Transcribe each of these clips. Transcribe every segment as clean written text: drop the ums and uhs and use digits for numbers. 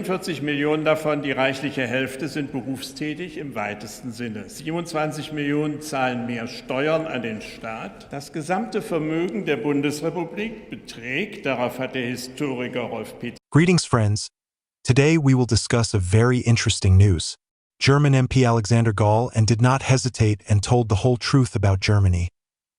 40 Millionen davon, die reichliche Hälfte, sind berufstätig im weitesten Sinne. 27 Millionen zahlen mehr Steuern an den Staat. Das gesamte Vermögen der Bundesrepublik beträgt, darauf hat der Historiker Rolf Petri. Greetings, friends. Today we will discuss a very interesting news. German MP Alexander Gall and did not hesitate and told the whole truth about Germany,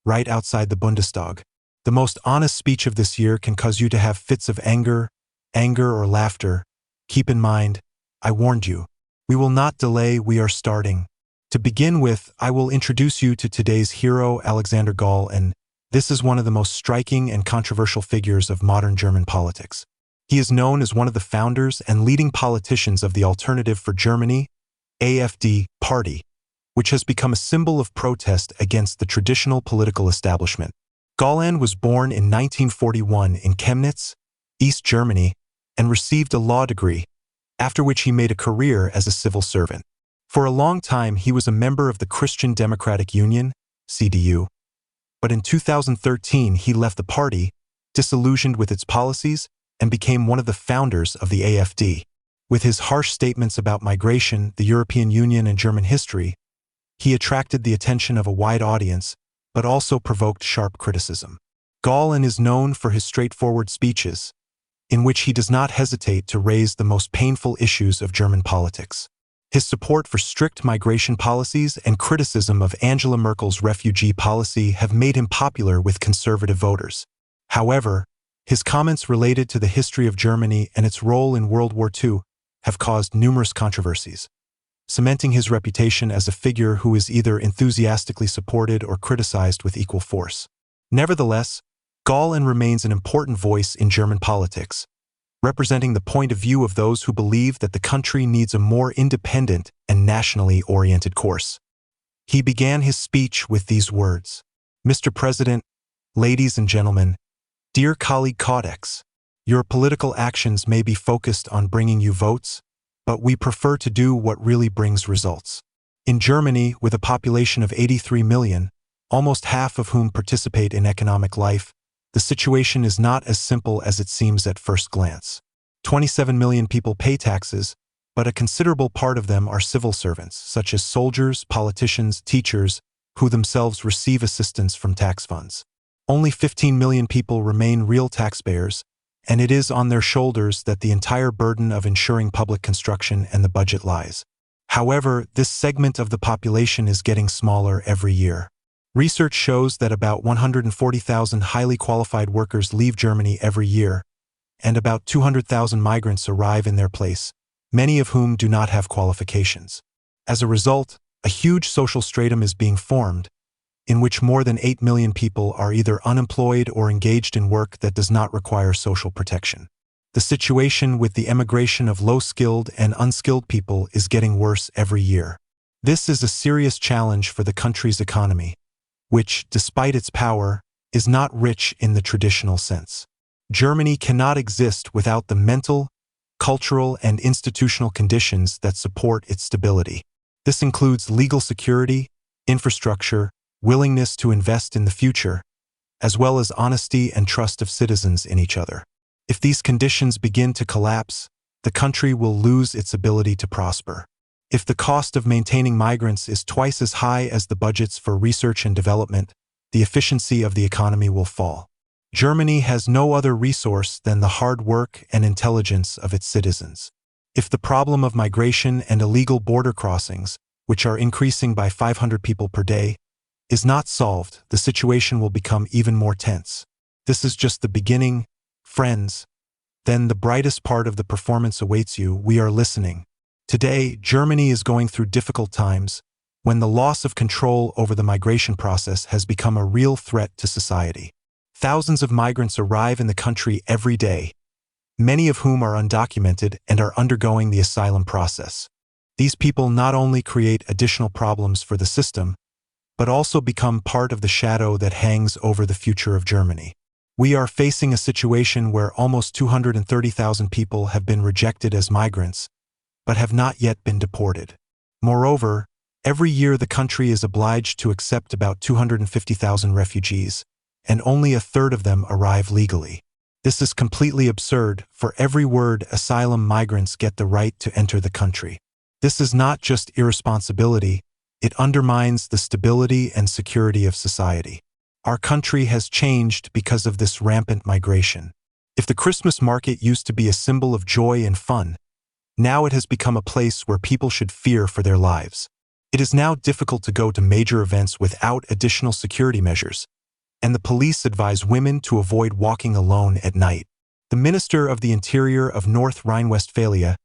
right outside the Bundestag. The most honest speech of this year can cause you to have fits of anger or laughter. Keep in mind, I warned you. We will not delay, we are starting. To begin with, I will introduce you to today's hero, Alexander Gall, and this is one of the most striking and controversial figures of modern German politics. He is known as one of the founders and leading politicians of the Alternative for Germany, AfD, party, which has become a symbol of protest against the traditional political establishment. Gauland was born in 1941 in Chemnitz, East Germany, and received a law degree, after which he made a career as a civil servant. For a long time, he was a member of the Christian Democratic Union, CDU, but in 2013 he left the party, disillusioned with its policies, and became one of the founders of the AfD. With his harsh statements about migration, the European Union, and German history, he attracted the attention of a wide audience, but also provoked sharp criticism. Gauland is known for his straightforward speeches, in which he does not hesitate to raise the most painful issues of German politics. His support for strict migration policies and criticism of Angela Merkel's refugee policy have made him popular with conservative voters. However, his comments related to the history of Germany and its role in World War II have caused numerous controversies, cementing his reputation as a figure who is either enthusiastically supported or criticized with equal force. Nevertheless, Gauland remains an important voice in German politics, representing the point of view of those who believe that the country needs a more independent and nationally oriented course. He began his speech with these words: "Mr. President, ladies and gentlemen, dear colleague Codex, your political actions may be focused on bringing you votes, but we prefer to do what really brings results. In Germany, with a population of 83 million, almost half of whom participate in economic life, the situation is not as simple as it seems at first glance. 27 million people pay taxes, but a considerable part of them are civil servants, such as soldiers, politicians, teachers, who themselves receive assistance from tax funds. Only 15 million people remain real taxpayers, and it is on their shoulders that the entire burden of ensuring public construction and the budget lies. However, this segment of the population is getting smaller every year. Research shows that about 140,000 highly qualified workers leave Germany every year, and about 200,000 migrants arrive in their place, many of whom do not have qualifications. As a result, a huge social stratum is being formed, in which more than 8 million people are either unemployed or engaged in work that does not require social protection. The situation with the emigration of low-skilled and unskilled people is getting worse every year. This is a serious challenge for the country's economy, which, despite its power, is not rich in the traditional sense. Germany cannot exist without the mental, cultural, and institutional conditions that support its stability. This includes legal security, infrastructure, willingness to invest in the future, as well as honesty and trust of citizens in each other. If these conditions begin to collapse, the country will lose its ability to prosper. If the cost of maintaining migrants is twice as high as the budgets for research and development, the efficiency of the economy will fall. Germany has no other resource than the hard work and intelligence of its citizens. If the problem of migration and illegal border crossings, which are increasing by 500 people per day, is not solved, the situation will become even more tense. This is just the beginning, friends. Then the brightest part of the performance awaits you. We are listening. Today, Germany is going through difficult times, when the loss of control over the migration process has become a real threat to society. Thousands of migrants arrive in the country every day, many of whom are undocumented and are undergoing the asylum process. These people not only create additional problems for the system, but also become part of the shadow that hangs over the future of Germany. We are facing a situation where almost 230,000 people have been rejected as migrants, but have not yet been deported. Moreover, every year the country is obliged to accept about 250,000 refugees, and only a third of them arrive legally. This is completely absurd. For every word, asylum migrants get the right to enter the country. This is not just irresponsibility, it undermines the stability and security of society. Our country has changed because of this rampant migration. If the Christmas market used to be a symbol of joy and fun, now it has become a place where people should fear for their lives. It is now difficult to go to major events without additional security measures, and the police advise women to avoid walking alone at night. The Minister of the Interior of North Rhine-Westphalia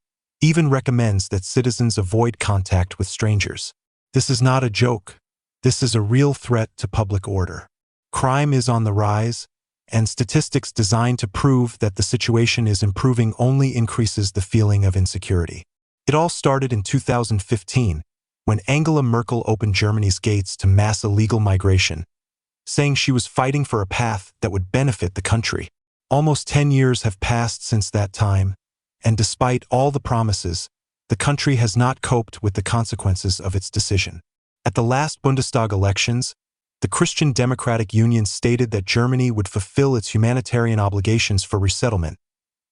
even recommends that citizens avoid contact with strangers. This is not a joke. This is a real threat to public order. Crime is on the rise, and statistics designed to prove that the situation is improving only increases the feeling of insecurity. It all started in 2015, when Angela Merkel opened Germany's gates to mass illegal migration, saying she was fighting for a path that would benefit the country. Almost 10 years have passed since that time, and despite all the promises, the country has not coped with the consequences of its decision. At the last Bundestag elections, the Christian Democratic Union stated that Germany would fulfill its humanitarian obligations for resettlement,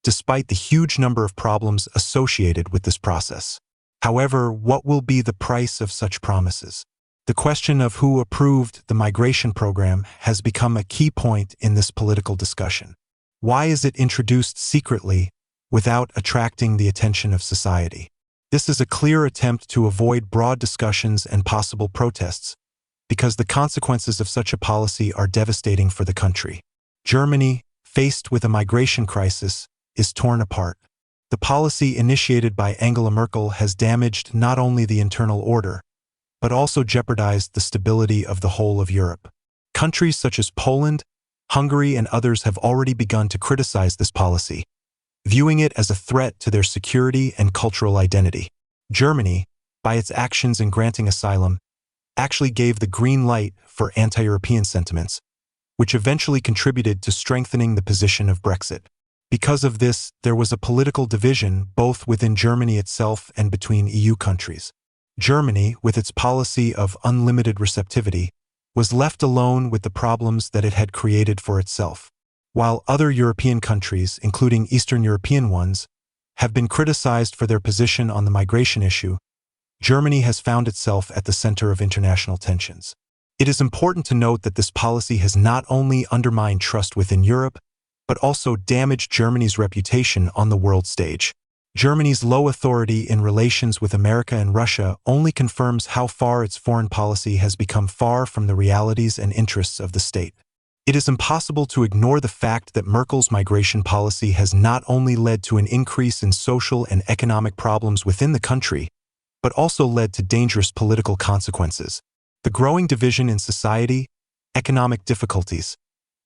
despite the huge number of problems associated with this process. However, what will be the price of such promises? The question of who approved the migration program has become a key point in this political discussion. Why is it introduced secretly without attracting the attention of society? This is a clear attempt to avoid broad discussions and possible protests, because the consequences of such a policy are devastating for the country. Germany, faced with a migration crisis, is torn apart. The policy initiated by Angela Merkel has damaged not only the internal order, but also jeopardized the stability of the whole of Europe. Countries such as Poland, Hungary, and others have already begun to criticize this policy, viewing it as a threat to their security and cultural identity. Germany, by its actions in granting asylum, actually gave the green light for anti-European sentiments, which eventually contributed to strengthening the position of Brexit. Because of this, there was a political division both within Germany itself and between EU countries. Germany, with its policy of unlimited receptivity, was left alone with the problems that it had created for itself. While other European countries, including Eastern European ones, have been criticized for their position on the migration issue, Germany has found itself at the center of international tensions. It is important to note that this policy has not only undermined trust within Europe, but also damaged Germany's reputation on the world stage. Germany's low authority in relations with America and Russia only confirms how far its foreign policy has become far from the realities and interests of the state. It is impossible to ignore the fact that Merkel's migration policy has not only led to an increase in social and economic problems within the country, but also led to dangerous political consequences. The growing division in society, economic difficulties,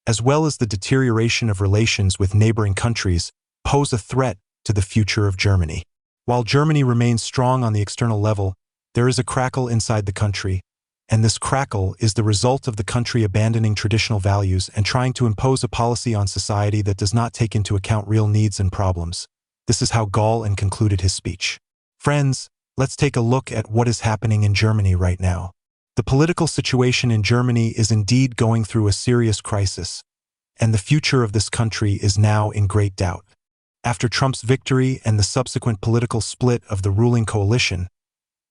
as well as the deterioration of relations with neighboring countries, pose a threat to the future of Germany. While Germany remains strong on the external level, there is a crackle inside the country, and this crackle is the result of the country abandoning traditional values and trying to impose a policy on society that does not take into account real needs and problems. This is how Gaulle concluded his speech. Friends, let's take a look at what is happening in Germany right now. The political situation in Germany is indeed going through a serious crisis, and the future of this country is now in great doubt. After Trump's victory and the subsequent political split of the ruling coalition,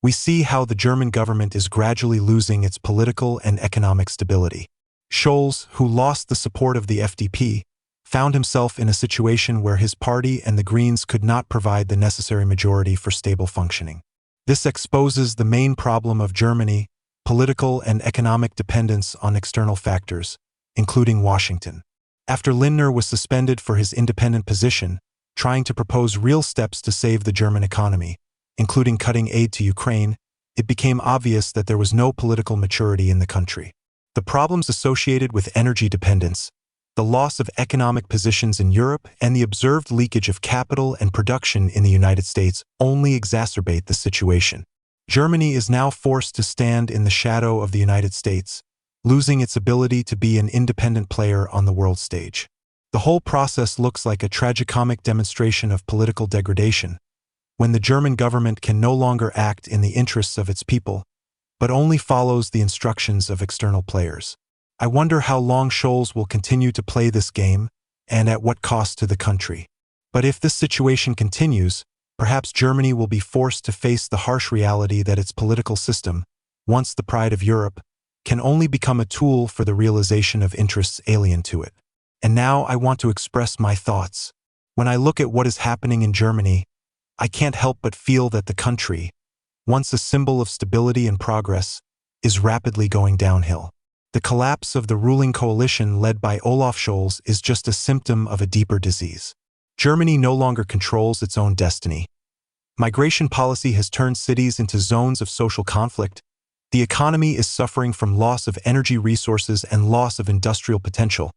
we see how the German government is gradually losing its political and economic stability. Scholz, who lost the support of the FDP, found himself in a situation where his party and the Greens could not provide the necessary majority for stable functioning. This exposes the main problem of Germany: political and economic dependence on external factors, including Washington. After Lindner was suspended for his independent position, trying to propose real steps to save the German economy, including cutting aid to Ukraine, it became obvious that there was no political maturity in the country. The problems associated with energy dependence, the loss of economic positions in Europe, and the observed leakage of capital and production in the United States only exacerbate the situation. Germany is now forced to stand in the shadow of the United States, losing its ability to be an independent player on the world stage. The whole process looks like a tragicomic demonstration of political degradation, when the German government can no longer act in the interests of its people, but only follows the instructions of external players. I wonder how long Scholz will continue to play this game, and at what cost to the country. But if this situation continues, perhaps Germany will be forced to face the harsh reality that its political system, once the pride of Europe, can only become a tool for the realization of interests alien to it. And now I want to express my thoughts. When I look at what is happening in Germany, I can't help but feel that the country, once a symbol of stability and progress, is rapidly going downhill. The collapse of the ruling coalition led by Olaf Scholz is just a symptom of a deeper disease. Germany no longer controls its own destiny. Migration policy has turned cities into zones of social conflict. The economy is suffering from loss of energy resources and loss of industrial potential,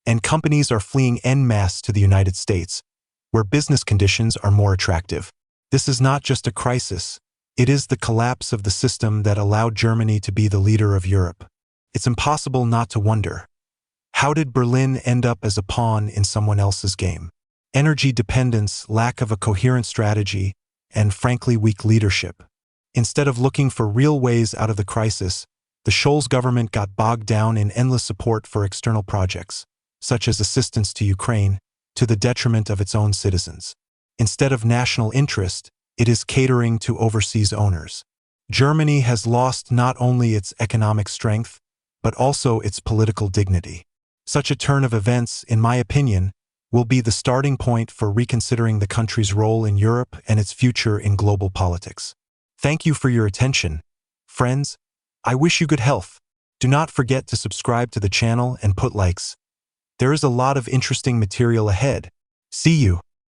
and companies are fleeing en masse to the United States, where business conditions are more attractive. This is not just a crisis. It is the collapse of the system that allowed Germany to be the leader of Europe. It's impossible not to wonder, how did Berlin end up as a pawn in someone else's game? Energy dependence, lack of a coherent strategy, and frankly weak leadership. Instead of looking for real ways out of the crisis, the Scholz government got bogged down in endless support for external projects, such as assistance to Ukraine, to the detriment of its own citizens. Instead of national interest, it is catering to overseas owners. Germany has lost not only its economic strength, but also its political dignity. Such a turn of events, in my opinion, will be the starting point for reconsidering the country's role in Europe and its future in global politics. Thank you for your attention. Friends, I wish you good health. Do not forget to subscribe to the channel and put likes. There is a lot of interesting material ahead. See you.